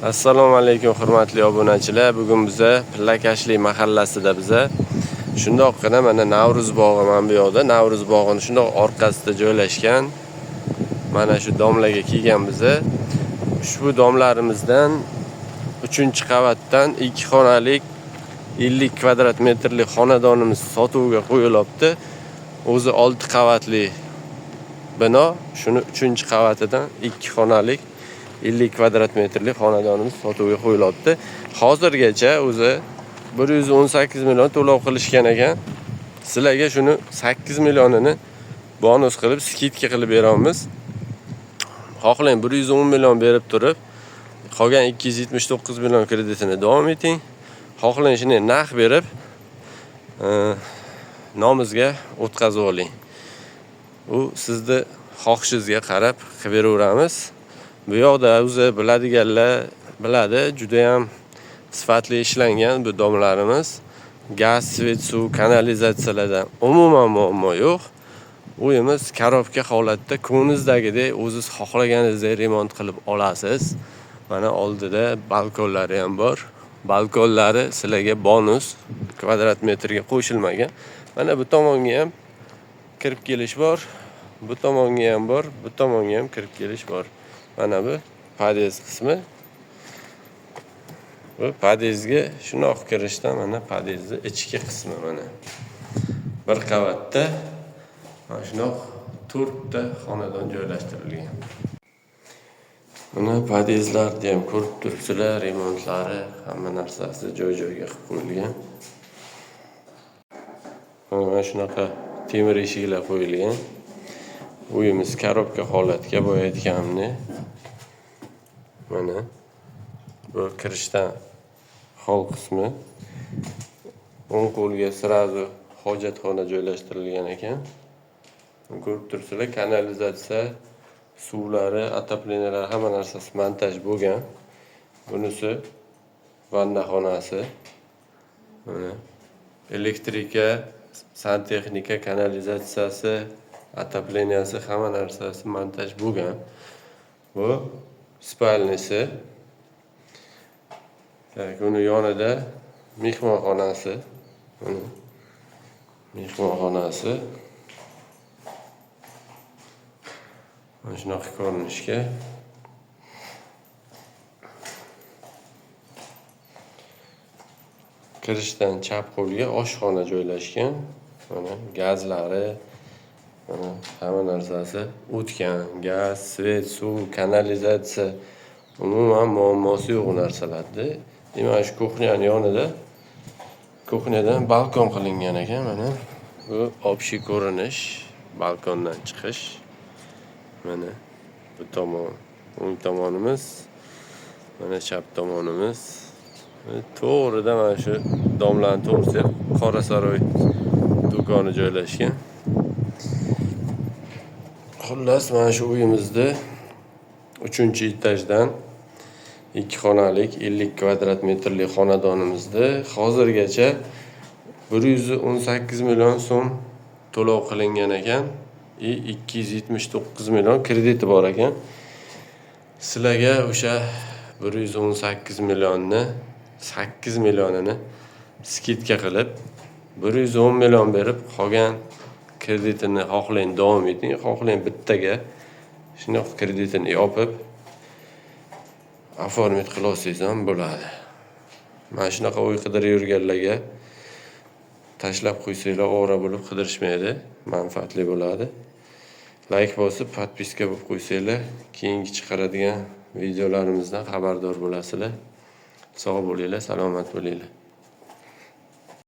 Assalomu alaykum hurmatli obunachilar. Bugun biza Pillakashlik mahallasida biza shundoqqina mana Navruz bog'i mana bu yoqda. Navruz bog'ining shundoq orqasida joylashgan. Mana shu domlaga kelgan biza. Ushbu domlarimizdan 3-qavatdan 2 xonalik 50 kvadrat metrlik xonadonimiz sotuvga qo'yilibdi. O'zi 6 qavatli bino, shuni 3-qavatidan 2 xonalik 50 kvadrat metrlik xonadonimiz sotuvga qo'yilibdi. Hozirgacha o'zi 118 million to'lov qilishgan ekan. Sizlarga shuni 8 millionini bonus qilib, skidka qilib beramiz. Xohlang 110 million berib turib, qolgan 279 million kreditini davom eting. Xohlang shuni naqd berib, nomizga o'tkazib oling. U sizni xohishingizga qarab qilib beraveramiz. Bu yoqda o'zi biladiganlar biladi, juda ham sifatli ishlangan bu domlarimiz. Gaz, svet, suv, kanalizatsiyalardan umuman muammo yo'q. Uyimiz korobka holatda, ko'nglingizdagidek o'zingiz xohlaganingizdek remont qilib olasiz. Mana oldida balkonlari ham bor. Balkonlari sizlarga bonus kvadrat metrga qo'shilmagan. Mana bu tomonga ham kirib kelish bor. Bu tomonga ham bor, bu tomonga ham kirib kelish bor. Mana bu pod'ezd qismi. Bu pod'ezdga shunoq kirishdan mana pod'ezdning ichki qismi mana. Bir qavatda mana shunoq 4 ta xonadon joylashtirilgan. Mana pod'ezdlarni ham ko'rib turibsizlar, remontlari, hamma narsasi joy-joyiga qilib qo'yilgan. Mana shunaqa temir eshiklar qo'yilgan. Uyimiz korobka holatga boya aytganimni. Mana bu kirishdan hol qismi. O'ng qo'lga sirazu hojatxona joylashtirilgan ekan. Ko'rib turibsizlar, kanalizatsiya, suvlari, отоплениялari hamma narsasi montaj bo'lgan. Bunisi vanna xonasi. Mana elektrika, santexnika, kanalizatsiyasi, отопленияsi hamma narsasi montaj bo'lgan. Bu spalnisi. Uni yonida mehmonxonasi. Mana mehmonxonasi. Mana shunaqa ko'rinishga. Kirishdan chap qo'lga oshxona joylashgan. Mana gazlari, mana hamma narsasi o'tgan. Gaz, svet, suv, kanalizatsiya, umuman muammosi yo'q narsalardi. Demak, shu kuxnyaning yonida kuxnyadan balkon qilingan ekan. Mana bu общий ko'rinish, balkondan chiqish. Mana bu tomon o'ng tomonimiz, mana chap tomonimiz. To'g'rida mana shu domlarning to'g'risida Qorasaroy do'koni joylashgan. Xullas, mana shu uyimizni 3-etajdan 2 xonalik 50 kvadrat metrlik xonadonimizni hozirgacha 118 million so'm to'lov qilingan ekan. 279 million krediti bor ekan. Sizlarga o'sha 118 millionni 8 millionini skidka qilib 110 million berib, qolgan kreditini xohlang davom eting, xohlang bittaga shunaqa kreditini yopib oformit qila olsangiz ham bo'ladi. Mana shunaqa uy qidirib yurganlarga tashlab qo'ysanglar ovora bo'lib qidirishmaydi, manfaatli bo'ladi. Like bosib, podpiska bo'lib qo'ysanglar, keyingi chiqaradigan videolarimizdan xabardor bo'lasizlar. Sog' bo'linglar, salomat bo'linglar.